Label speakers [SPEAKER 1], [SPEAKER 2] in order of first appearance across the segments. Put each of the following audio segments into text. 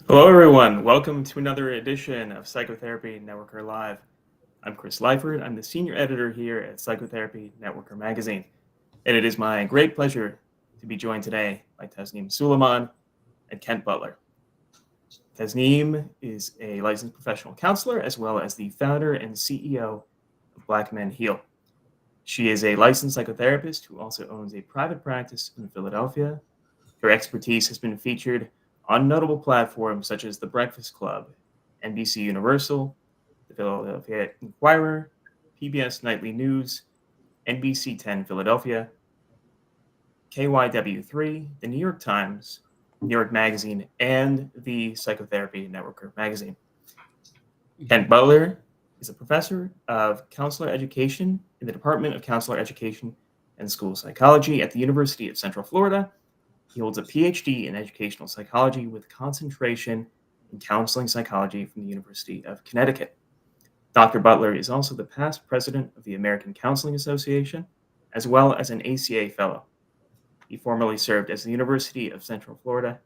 [SPEAKER 1] Hello, everyone. Welcome to another edition of Psychotherapy Networker Live. I'm Chris Lyford. I'm the senior editor here at Psychotherapy Networker magazine. And it is my great pleasure to be joined today by Tasnim Sulaiman and Kent Butler. Tasnim is a licensed professional counselor as well as the founder and CEO of Black Men Heal. She is a licensed psychotherapist who also owns a private practice in Philadelphia. Her expertise has been featured on notable platforms such as The Breakfast Club, NBC Universal, the Philadelphia Inquirer, PBS Nightly News, NBC 10 Philadelphia, KYW3, the New York Times, New York Magazine, and the Psychotherapy Networker magazine. Kent Butler is a professor of counselor education in the Department of Counselor Education and School Psychology at the University of Central Florida. He holds a PhD in educational psychology with concentration in counseling psychology from the University of Connecticut. Dr. Butler is also the past president of the American Counseling Association, as well as an ACA fellow. He formerly served as the University of Central Florida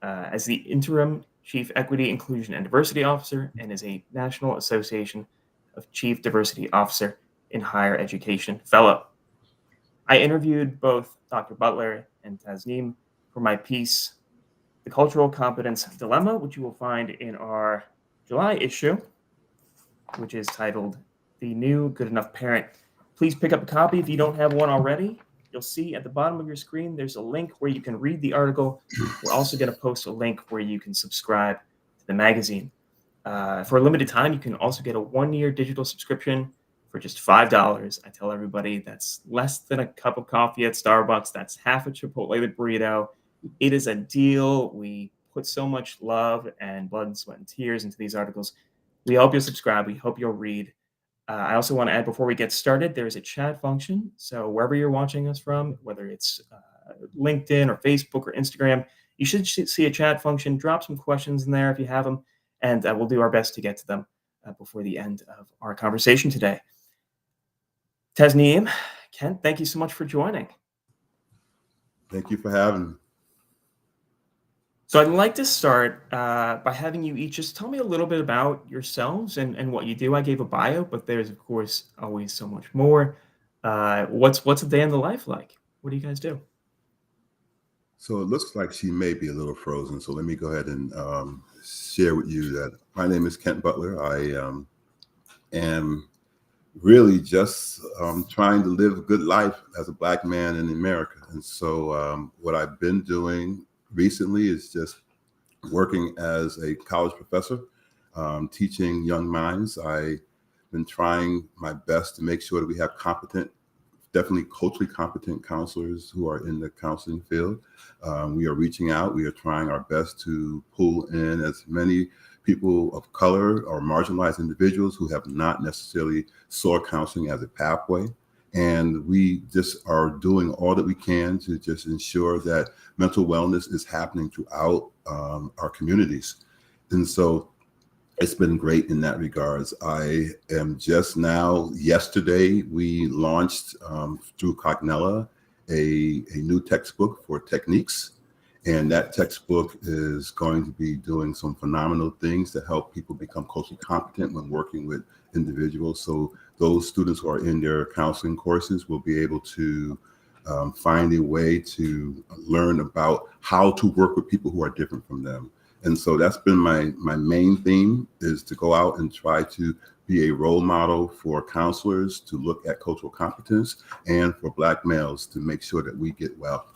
[SPEAKER 1] as the interim Chief Equity, Inclusion, and Diversity Officer and is a National Association of Chief Diversity Officer in Higher Education fellow. I interviewed both Dr. Butler and Tasnim for my piece, The Cultural Competence Dilemma, which you will find in our July issue, which is titled The New Good Enough Parent. Please pick up a copy if you don't have one already. You'll see at the bottom of your screen, there's a link where you can read the article. We're also going to post a link where you can subscribe to the magazine. For a limited time, you can also get a 1-year digital subscription for just $5. I tell everybody that's less than a cup of coffee at Starbucks. That's half a Chipotle burrito. It is a deal. We put so much love and blood and sweat and tears into these articles. We hope you'll subscribe. We hope you'll read. I also want to add before we get started, there's a chat function. So wherever you're watching us from, whether it's LinkedIn or Facebook or Instagram, you should see a chat function. Drop some questions in there if you have them, and we'll do our best to get to them before the end of our conversation today. Tasnim, Kent, thank you so much for joining.
[SPEAKER 2] Thank you for having me.
[SPEAKER 1] So I'd like to start by having you each just tell me a little bit about yourselves and what you do. I gave a bio, but there's, of course, always so much more. What's a day in the life like? What do you guys do?
[SPEAKER 2] So it looks like she may be a little frozen. So let me go ahead and share with you that my name is Kent Butler. I am really just trying to live a good life as a Black man in America. And so what I've been doing recently is just working as a college professor, teaching young minds. I've been trying my best to make sure that we have competent, definitely culturally competent counselors who are in the counseling field. We are reaching out. We are trying our best to pull in as many people of color or marginalized individuals who have not necessarily saw counseling as a pathway. And we just are doing all that we can to just ensure that mental wellness is happening throughout our communities. And so it's been great in that regards. I am just now, yesterday, we launched through Cognella a new textbook for techniques. And that textbook is going to be doing some phenomenal things to help people become culturally competent when working with individuals. So those students who are in their counseling courses will be able to find a way to learn about how to work with people who are different from them. And so that's been my main theme, is to go out and try to be a role model for counselors to look at cultural competence and for Black males to make sure that we get well.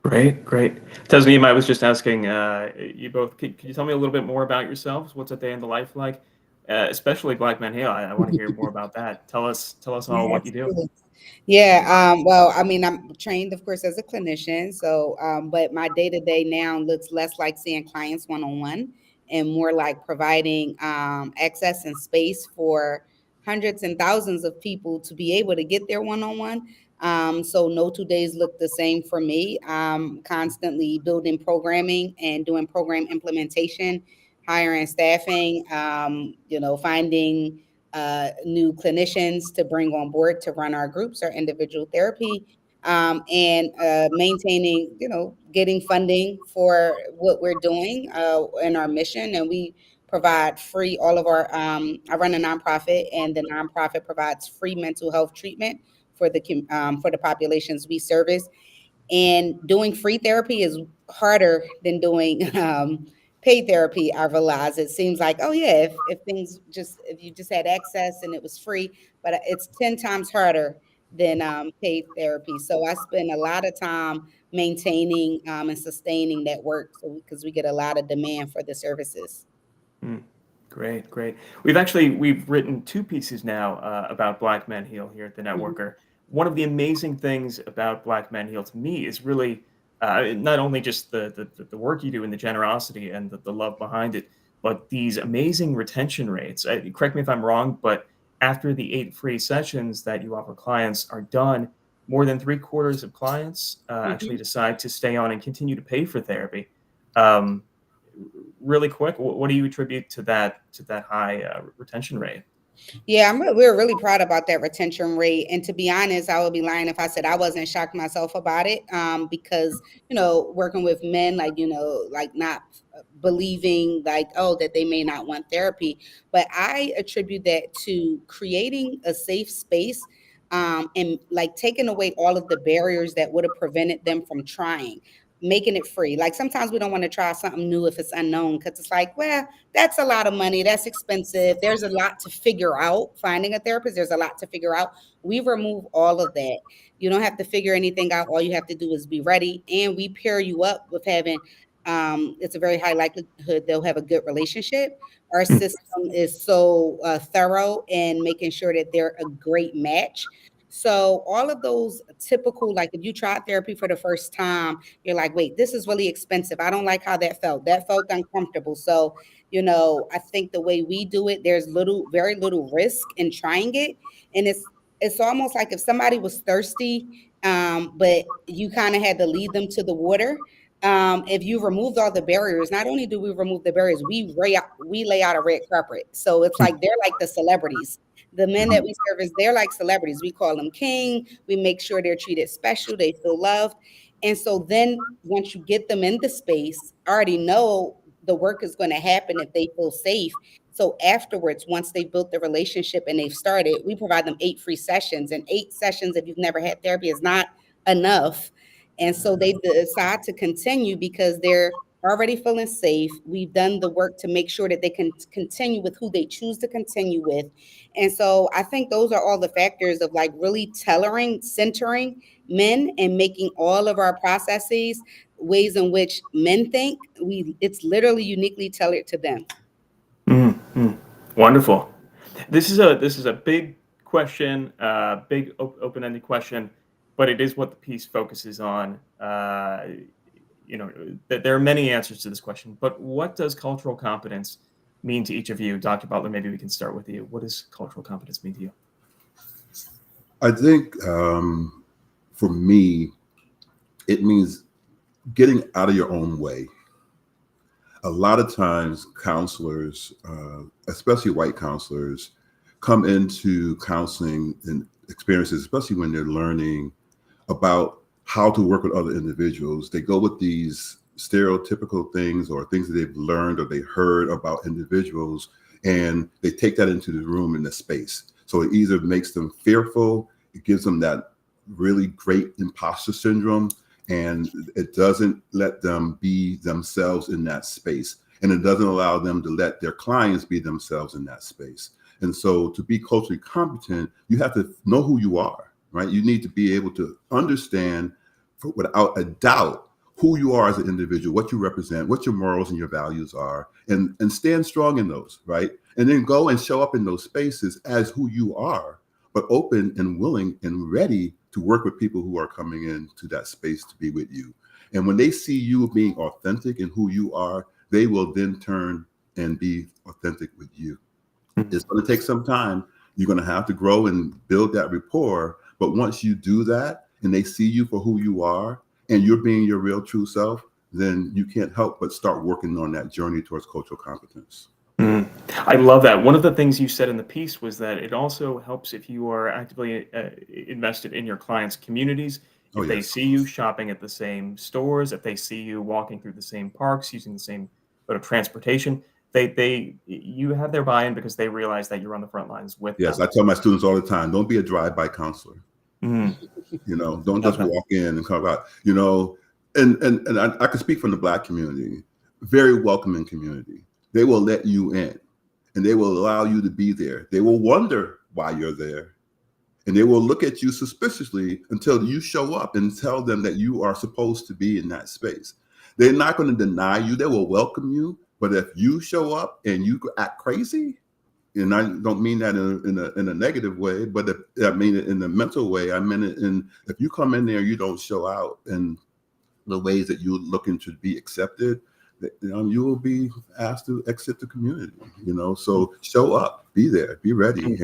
[SPEAKER 1] Great. Tasnim, I was just asking you both, could you tell me a little bit more about yourselves? What's a day in the life like? Especially Black Men Heal. I want to hear more about that. Tell us all what you do.
[SPEAKER 3] Absolutely. Yeah, well, I mean, I'm trained, of course, as a clinician. So, but my day to day now looks less like seeing clients one on one and more like providing access and space for hundreds and thousands of people to be able to get their one on one. So, no 2 days look the same for me. Constantly building programming and doing program implementation, hiring, staffing, finding new clinicians to bring on board to run our groups or individual therapy and maintaining, getting funding for what we're doing in our mission. And we provide free all of our. I run a nonprofit, and the nonprofit provides free mental health treatment for the populations we service. And doing free therapy is harder than doing paid therapy. I realize it seems like, oh yeah, if you just had access and it was free, but it's 10 times harder than paid therapy. So I spend a lot of time maintaining and sustaining that work, so because we get a lot of demand for the services.
[SPEAKER 1] Mm, great, great. We've written two pieces now about Black Men Heal here at the
[SPEAKER 3] Mhm.
[SPEAKER 1] Networker. One of the amazing things about Black Men Heal to me is really not only just the work you do and the generosity and the love behind it, but these amazing retention rates. Correct me if I'm wrong, but after the 8 free sessions that you offer clients are done, more than three-quarters of clients actually
[SPEAKER 3] Mhm.
[SPEAKER 1] decide to stay on and continue to pay for therapy. Um, Really quick, what do you attribute to that high retention rate?
[SPEAKER 3] Yeah, we're really proud about that retention rate. And to be honest, I would be lying if I said I wasn't shocked myself about it. Because working with men, like like not believing like, oh, that they may not want therapy, but I attribute that to creating a safe space. And like taking away all of the barriers that would have prevented them from trying, making it free. Like sometimes we don't want to try something new if it's unknown, because it's like, well, that's a lot of money. That's expensive. There's a lot to figure out. Finding a therapist, there's a lot to figure out. We remove all of that. You don't have to figure anything out. All you have to do is be ready. And we pair you up with having, it's a very high likelihood they'll have a good relationship. Our
[SPEAKER 1] Mm,
[SPEAKER 3] system is so thorough in making sure that they're a great match. So all of those typical, like if you tried therapy for the first time, you're like, wait, this is really expensive. I don't like how that felt. That felt uncomfortable. So I think the way we do it, there's very little risk in trying it. And it's almost like if somebody was thirsty, but you kind of had to lead them to the water. If you removed all the barriers, not only do we remove the barriers, we lay out a red carpet. So it's like they're like the celebrities. The men that we service, they're like celebrities. We call them king. We make sure they're treated special. They feel loved. And so then once you get them in the space, I already know the work is going to happen if they feel safe. So afterwards, once they've built the relationship and they've started, we provide them 8 free sessions. And 8 sessions, if you've never had therapy, is not enough. And so they decide to continue because they're already feeling safe. We've done the work to make sure that they can continue with who they choose to continue with. And so I think those are all the factors of like really centering men and making all of our processes ways in which men think. It's literally uniquely tailored to them.
[SPEAKER 1] mm, mm. Wonderful. This is a big question, big open-ended question, but it is what the piece focuses on. There are many answers to this question, but what does cultural competence mean to each of you? Dr. Butler, maybe we can start with you. What does cultural competence mean to you?
[SPEAKER 2] I think for me, it means getting out of your own way. A lot of times, counselors, especially white counselors, come into counseling and experiences, especially when they're learning about how to work with other individuals. They go with these stereotypical things or things that they've learned or they heard about individuals, and they take that into the room in the space. So it either makes them fearful, it gives them that really great imposter syndrome, and it doesn't let them be themselves in that space. And it doesn't allow them to let their clients be themselves in that space. And so to be culturally competent, you have to know who you are, right? You need to be able to understand without a doubt who you are as an individual, what you represent, what your morals and your values are, and stand strong in those, right? And then go and show up in those spaces as who you are, but open and willing and ready to work with people who are coming into that space to be with you. And when they see you being authentic and who you are, they will then turn and be authentic with you. It's going to take some time. You're going to have to grow and build that rapport. But once you do that and they see you for who you are and you're being your real true self, then you can't help but start working on that journey towards cultural competence.
[SPEAKER 1] Mm. I love that. One of the things you said in the piece was that it also helps if you are actively invested in your clients' communities If they see you shopping at the same stores, if they see you walking through the same parks, using the same mode of transportation, you have their buy-in because they realize that you're on the front lines with them.
[SPEAKER 2] Yes, I tell my students all the time, don't be a drive-by counselor.
[SPEAKER 1] Mm.
[SPEAKER 2] You know, don't just walk in and come out, you know, and I can speak from the Black community, very welcoming community. They will let you in and they will allow you to be there. They will wonder why you're there. And they will look at you suspiciously until you show up and tell them that you are supposed to be in that space. They're not going to deny you. They will welcome you. But if you show up and you act crazy, and I don't mean that in a negative way, but I mean it in a mental way. I mean it in, if you come in there, you don't show out in the ways that you're looking to be accepted, you will be asked to exit the community. You know, so show up, be there, be ready,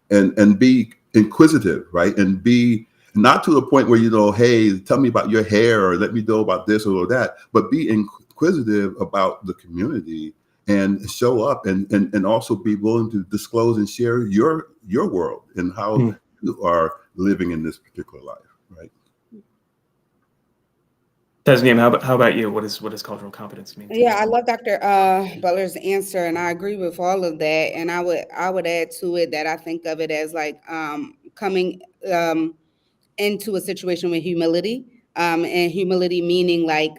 [SPEAKER 2] and be inquisitive, right? And be not to the point where, you know, hey, tell me about your hair or let me know about this or that, but be inquisitive about the community and show up and also be willing to disclose and share your world and how you are living in this particular life, right?
[SPEAKER 1] Tasnim, how about you? What does cultural competence mean to you?
[SPEAKER 3] Yeah, I love Dr. Butler's answer, and I agree with all of that. And I would add to it that I think of it as like coming into a situation with humility, and humility meaning like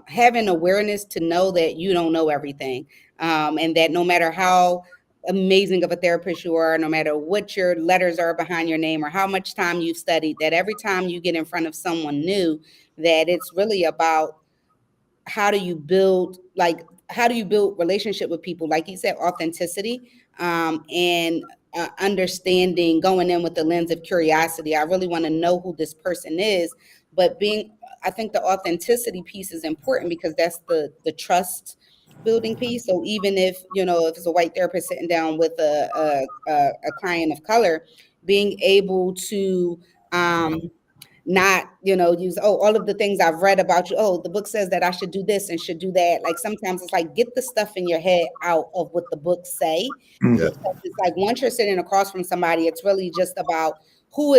[SPEAKER 3] having awareness to know that you don't know everything, and that no matter how amazing of a therapist you are, no matter what your letters are behind your name or how much time you've studied, that every time you get in front of someone new, that it's really about how do you build relationship with people, like you said, authenticity, and understanding, going in with the lens of curiosity. I really want to know who this person is, but I think the authenticity piece is important because that's the trust building piece. So even if, you know, if it's a white therapist sitting down with a client of color, being able to not, you know, use, oh, all of the things I've read about you. Oh, the book says that I should do this and should do that. Like sometimes it's like, get the stuff in your head out of what the books say.
[SPEAKER 2] Yeah.
[SPEAKER 3] Because it's like once you're sitting across from somebody, it's really just about who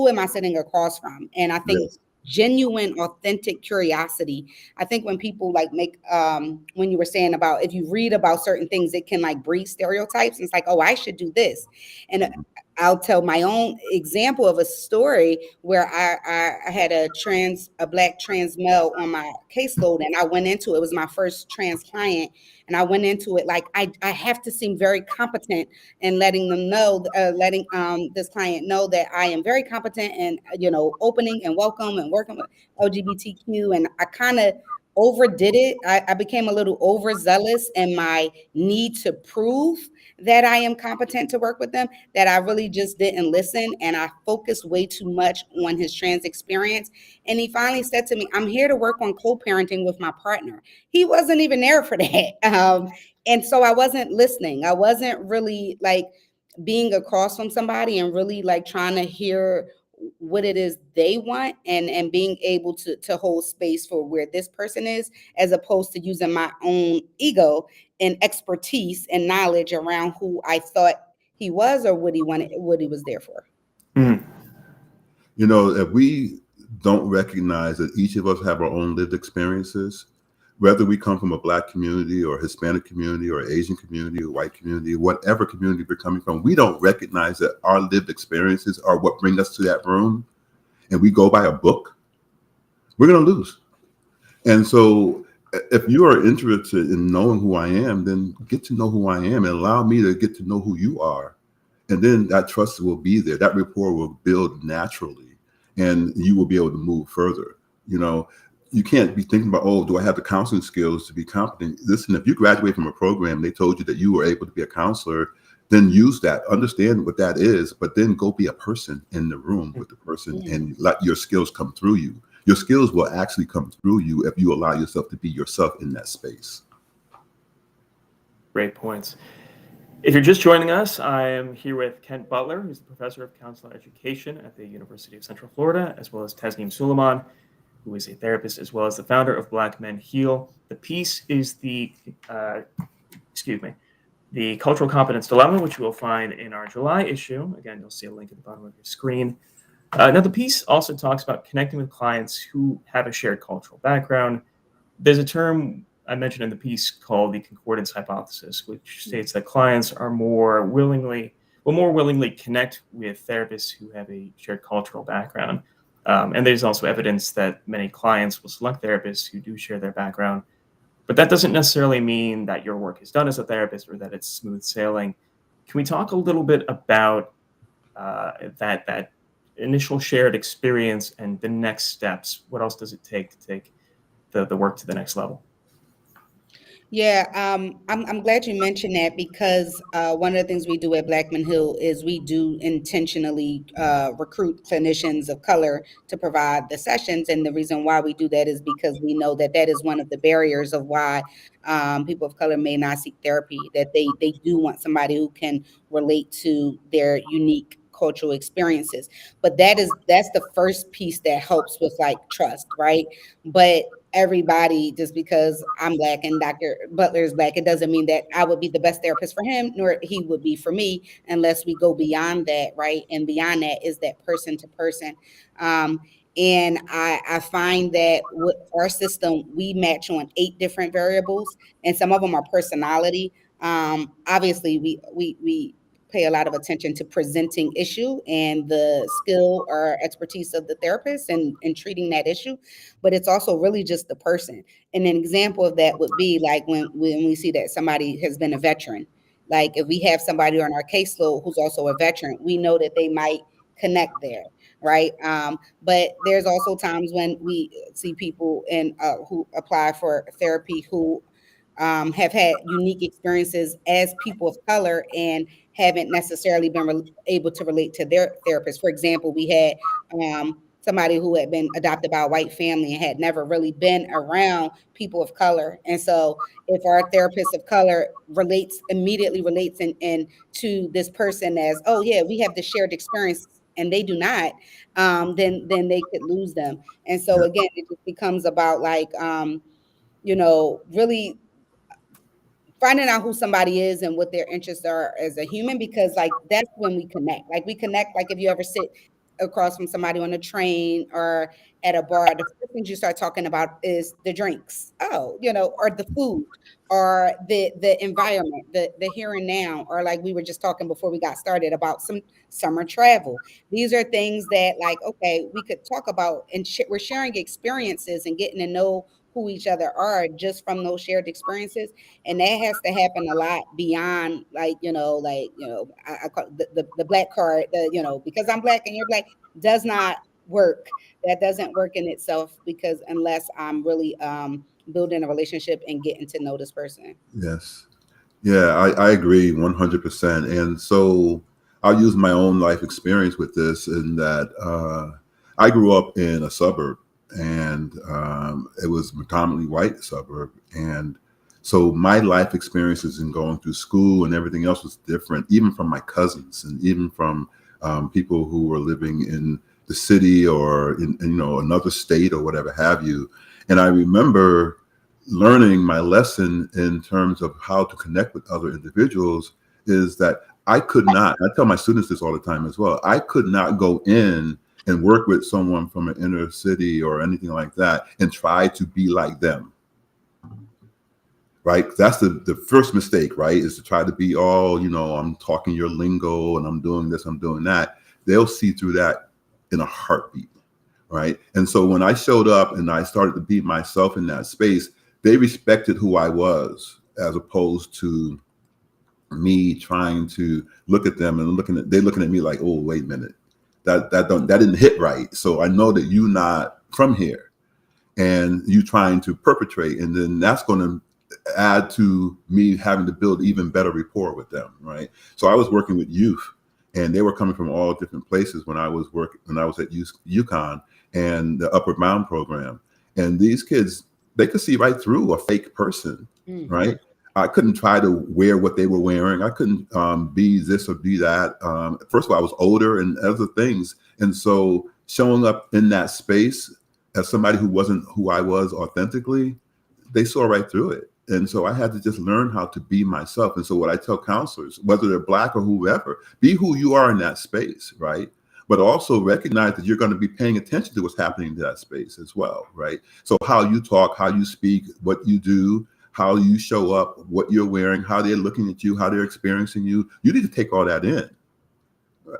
[SPEAKER 3] am I sitting across from? And I think genuine, authentic curiosity. I think when people like make, when you were saying about, if you read about certain things, it can like breed stereotypes. And it's like, oh, I should do this. And I'll tell my own example of a story where I had a black trans male on my caseload, and I went into it was my first trans client, and I went into it like I have to seem very competent and letting them know, letting this client know that I am very competent and, you know, opening and welcome and working with LGBTQ, and I kind of overdid it. I became a little overzealous in my need to prove that I am competent to work with them, that I really just didn't listen. And I focused way too much on his trans experience. And he finally said to me, I'm here to work on co-parenting with my partner. He wasn't even there for that. And so I wasn't listening. I wasn't really like being across from somebody and really like trying to hear what it is they want, and being able to hold space for where this person is, as opposed to using my own ego and expertise and knowledge around who I thought he was or what he wanted, what he was there for.
[SPEAKER 1] Mm.
[SPEAKER 2] You know, if we don't recognize that each of us have our own lived experiences, whether we come from a Black community or Hispanic community or Asian community or white community, whatever community we're coming from, we don't recognize that our lived experiences are what bring us to that room, and we go by a book, we're going to lose. And so if you are interested in knowing who I am, then get to know who I am and allow me to get to know who you are. And then that trust will be there. That rapport will build naturally, and you will be able to move further. You know, you can't be thinking about, oh, do I have the counseling skills to be competent? Listen, if you graduate from a program, they told you that you were able to be a counselor, then use that, understand what that is, but then go be a person in the room with the person and let your skills come through you. Your skills will actually come through you if you allow yourself to be yourself in that space.
[SPEAKER 1] Great points. If you're just joining us, I am here with Kent Butler, who's the professor of counselor education at the University of Central Florida, as well as Tasnim Sulaiman, who is a therapist, as well as the founder of Black Men Heal. The piece is the Cultural Competence Dilemma, which you will find in our July issue. Again, you'll see a link at the bottom of your screen. Now, the piece also talks about connecting with clients who have a shared cultural background. There's a term I mentioned in the piece called the concordance hypothesis, which states that clients are more willingly connect with therapists who have a shared cultural background. And there's also evidence that many clients will select therapists who do share their background. But that doesn't necessarily mean that your work is done as a therapist or that it's smooth sailing. Can we talk a little bit about that initial shared experience and the next steps? What else does it take to take the work to the next level?
[SPEAKER 3] Yeah, I'm glad you mentioned that because one of the things we do at Blackman Hill is we do intentionally recruit clinicians of color to provide the sessions, and the reason why we do that is because we know that that is one of the barriers of why people of color may not seek therapy. That they do want somebody who can relate to their unique cultural experiences, but that's the first piece that helps with like trust, right? But everybody, just because I'm black and Dr. Butler is black, it doesn't mean that I would be the best therapist for him, nor he would be for me, unless we go beyond that, right? And beyond that is that person to person. And I find that with our system, we match on 8 different variables, and some of them are personality. Obviously, we pay a lot of attention to presenting issue and the skill or expertise of the therapist and treating that issue, but it's also really just the person. And an example of that would be like when we see that somebody has been a veteran. Like if we have somebody on our caseload who's also a veteran, we know that they might connect there, right? But there's also times when we see people in who apply for therapy who have had unique experiences as people of color and haven't necessarily been able to relate to their therapist. For example, we had somebody who had been adopted by a white family and had never really been around people of color. And so if our therapist of color immediately relates in to this person as, oh yeah, we have the shared experience and they do not, then they could lose them. And so
[SPEAKER 2] Yeah.
[SPEAKER 3] again, it just becomes about like, really finding out who somebody is and what their interests are as a human, because like that's when we connect. Like we connect, like if you ever sit across from somebody on a train or at a bar, the first things you start talking about is the drinks, or the food, or the environment, the here and now, or like we were just talking before we got started about some summer travel. These are things that like, okay, we could talk about, and we're sharing experiences and getting to know who each other are just from those shared experiences. And that has to happen a lot beyond like, I call the black card, because I'm black and you're black does not work. That doesn't work in itself, because unless I'm really building a relationship and getting to know this person.
[SPEAKER 2] Yes. Yeah, I agree 100%. And so I'll use my own life experience with this in that I grew up in a suburb, and it was a predominantly white suburb. And so my life experiences in going through school and everything else was different, even from my cousins and even from people who were living in the city or in another state or whatever have you. And I remember learning my lesson in terms of how to connect with other individuals is that I could not, I tell my students this all the time as well, I could not go in and work with someone from an inner city or anything like that and try to be like them. Right? That's the first mistake, right? Is to try to be all, I'm talking your lingo and I'm doing this, I'm doing that. They'll see through that in a heartbeat. Right? And so when I showed up and I started to be myself in that space, they respected who I was, as opposed to me trying to look at them and they're looking at me like, oh, wait a minute, that didn't hit right. So I know that you're not from here, and you trying to perpetrate, and then that's going to add to me having to build even better rapport with them, right? So I was working with youth, and they were coming from all different places when I was at UConn and the Upward Bound program, and these kids, they could see right through a fake person, right? I couldn't try to wear what they were wearing. I couldn't be this or be that. First of all, I was older and other things, and so showing up in that space as somebody who wasn't who I was authentically, they saw right through it. And so I had to just learn how to be myself. And so what I tell counselors, whether they're black or whoever, be who you are in that space, right? but also recognize that you're going to be paying attention to what's happening in that space as well, right? So how you talk, how you speak, what you do, how you show up, what you're wearing, how they're looking at you, how they're experiencing you. You need to take all that in.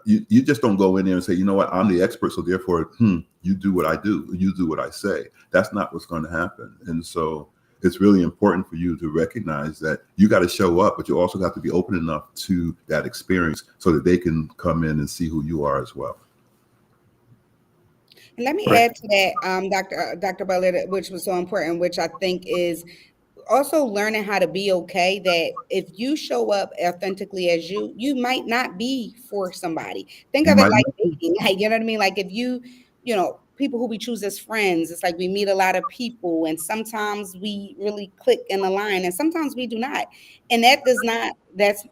[SPEAKER 2] You just don't go in there and say, you know what, I'm the expert, so therefore, you do what I do, you do what I say. That's not what's going to happen. And so it's really important for you to recognize that you got to show up, but you also have to be open enough to that experience so that they can come in and see who you are as well.
[SPEAKER 3] And let me add to that, Dr. Butler, which was so important, which I think is also learning how to be okay that if you show up authentically as you might not be for somebody. Think
[SPEAKER 2] You
[SPEAKER 3] of it
[SPEAKER 2] might
[SPEAKER 3] like
[SPEAKER 2] not be.
[SPEAKER 3] dating, like, you know what I mean? Like if people who we choose as friends, it's like we meet a lot of people and sometimes we really click in the line and sometimes we do not. And that does not, that's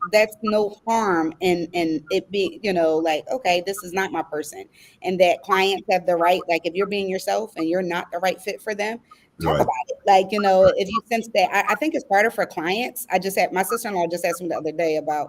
[SPEAKER 3] no harm in it being, like, okay, this is not my person. And that clients have the right, like if you're being yourself and you're not the right fit for them, talk
[SPEAKER 2] Right.
[SPEAKER 3] about it. Like, if you sense that, I think it's harder for clients. My sister-in-law just asked me the other day about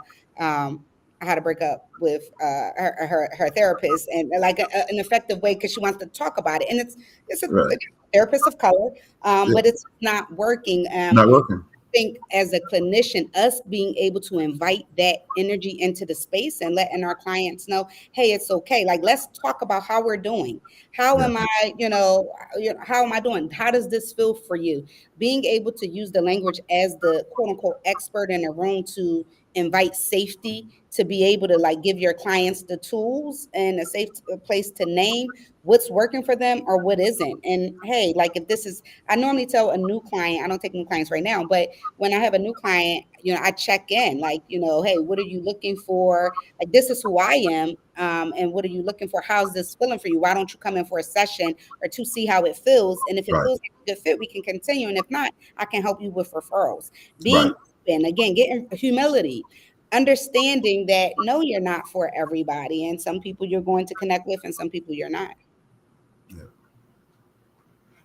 [SPEAKER 3] how to break up with her therapist and like an effective way because she wants to talk about it. And it's a
[SPEAKER 2] Right.
[SPEAKER 3] therapist of color,
[SPEAKER 2] Yeah.
[SPEAKER 3] but it's not working.
[SPEAKER 2] Not working.
[SPEAKER 3] Think as a clinician, us being able to invite that energy into the space and letting our clients know, hey, it's okay. Like, let's talk about how we're doing. How
[SPEAKER 2] Yeah.
[SPEAKER 3] am I, how am I doing? How does this feel for you? Being able to use the language as the quote unquote expert in the room to invite safety, to be able to like give your clients the tools and a safe place to name what's working for them or what isn't. And hey, like if this is, I normally tell a new client, I don't take new clients right now, but when I have a new client, I check in like, hey, what are you looking for? Like, this is who I am. And what are you looking for? How's this feeling for you? Why don't you come in for a session or to see how it feels? And if it
[SPEAKER 2] Right.
[SPEAKER 3] feels like a good fit, we can continue. And if not, I can help you with referrals.
[SPEAKER 2] Right.
[SPEAKER 3] Being open, again, getting humility, understanding that no, you're not for everybody. And some people you're going to connect with and some people you're not.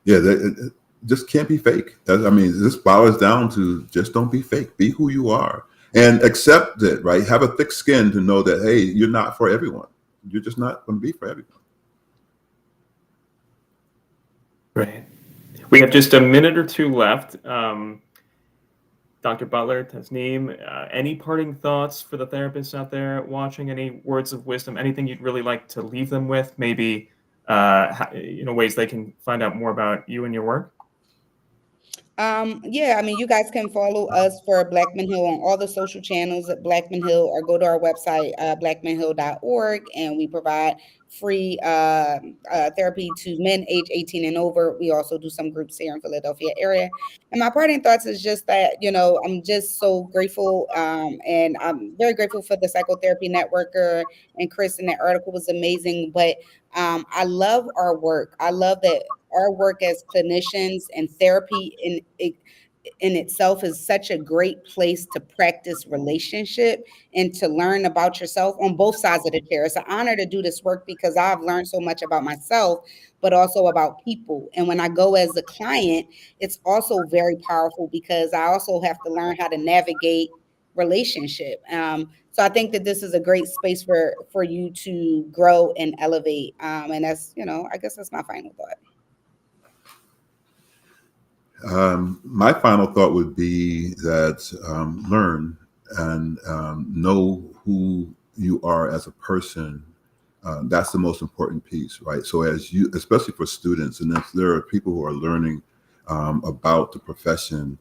[SPEAKER 2] Yeah, it just can't be fake. I mean, this boils down to just don't be fake. Be who you are and accept it, right? Have a thick skin to know that, hey, you're not for everyone. You're just not going to be for everyone.
[SPEAKER 1] Right. We have just a minute or two left. Dr. Butler, Tasnim, any parting thoughts for the therapists out there watching? Any words of wisdom? Anything you'd really like to leave them with? Maybe ways they can find out more about you and your work?
[SPEAKER 3] Yeah, I mean, you guys can follow us for Blackman Hill on all the social channels at Blackman Hill or go to our website, blackmanhill.org, and we provide free therapy to men age 18 and over. We also do some groups here in Philadelphia area. And my parting thoughts is just that, I'm just so grateful. And I'm very grateful for the Psychotherapy Networker and Chris, and that article was amazing. But I love our work. I love that our work as clinicians and therapy in itself is such a great place to practice relationship and to learn about yourself on both sides of the chair. It's an honor to do this work because I've learned so much about myself, but also about people. And when I go as a client, it's also very powerful because I also have to learn how to navigate relationship. So I think that this is a great space for you to grow and elevate. And that's, I guess that's my final thought.
[SPEAKER 2] My final thought would be that learn and know who you are as a person. That's the most important piece, right? So as you, especially for students, and if there are people who are learning about the profession,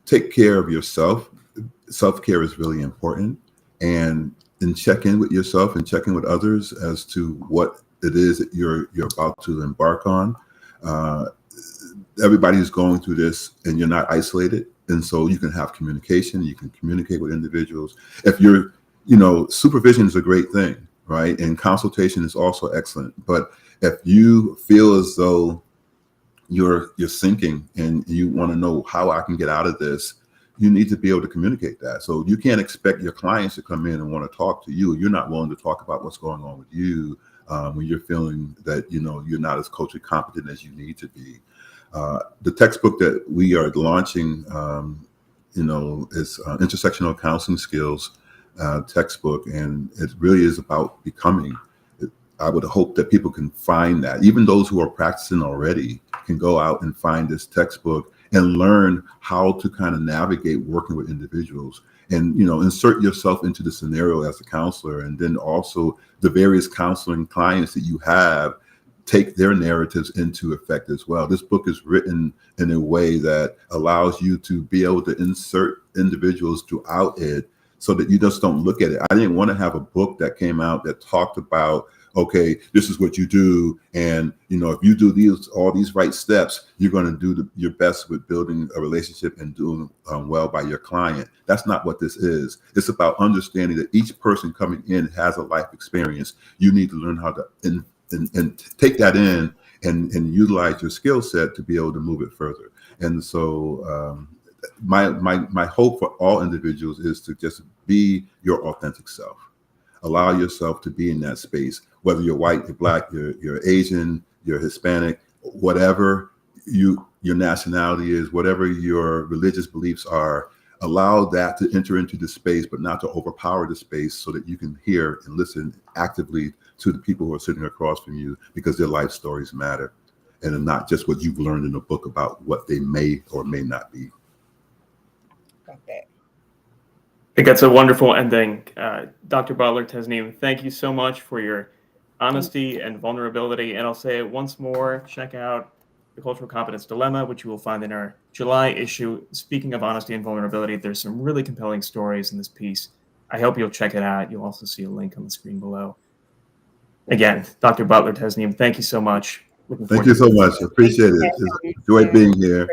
[SPEAKER 2] take care of yourself. Self-care is really important, and check in with yourself and check in with others as to what it is that you're about to embark on. Everybody is going through this, and you're not isolated, and so you can have communication. You can communicate with individuals. If you're, supervision is a great thing, right? And consultation is also excellent. But if you feel as though you're sinking and you want to know how I can get out of this, you need to be able to communicate that. So you can't expect your clients to come in and want to talk to you. You're not willing to talk about what's going on with you when you're feeling that, you're not as culturally competent as you need to be. The textbook that we are launching, is Intersectional Counseling Skills. textbook, and it really is about becoming. I would hope that people can find that. Even those who are practicing already can go out and find this textbook and learn how to kind of navigate working with individuals, and insert yourself into the scenario as a counselor, and then also the various counseling clients that you have, take their narratives into effect as well. This book is written in a way that allows you to be able to insert individuals throughout it, so that you just don't look at it. I didn't want to have a book that came out that talked about, okay, this is what you do, and if you do all these right steps, you're going to do your best with building a relationship and doing well by your client. That's not what this is. It's about understanding that each person coming in has a life experience. You need to learn how to and take that in and utilize your skill set to be able to move it further. And so my hope for all individuals is to just be your authentic self. Allow yourself to be in that space, whether you're white, you're black, you're Asian, you're Hispanic, whatever your nationality is, whatever your religious beliefs are. Allow that to enter into the space, but not to overpower the space, so that you can hear and listen actively to the people who are sitting across from you, because their life stories matter, and not just what you've learned in a book about what they may or may not be.
[SPEAKER 3] Got that.
[SPEAKER 1] I think that's a wonderful ending. Dr. Butler, Tasnim, thank you so much for your honesty and vulnerability. And I'll say it once more, check out The Cultural Competence Dilemma, which you will find in our July issue. Speaking of honesty and vulnerability, there's some really compelling stories in this piece. I hope you'll check it out. You'll also see a link on the screen below. Again, Dr. Butler, Tasnim, thank you so much.
[SPEAKER 2] Thank you so much. I appreciate it. It's enjoyed being here.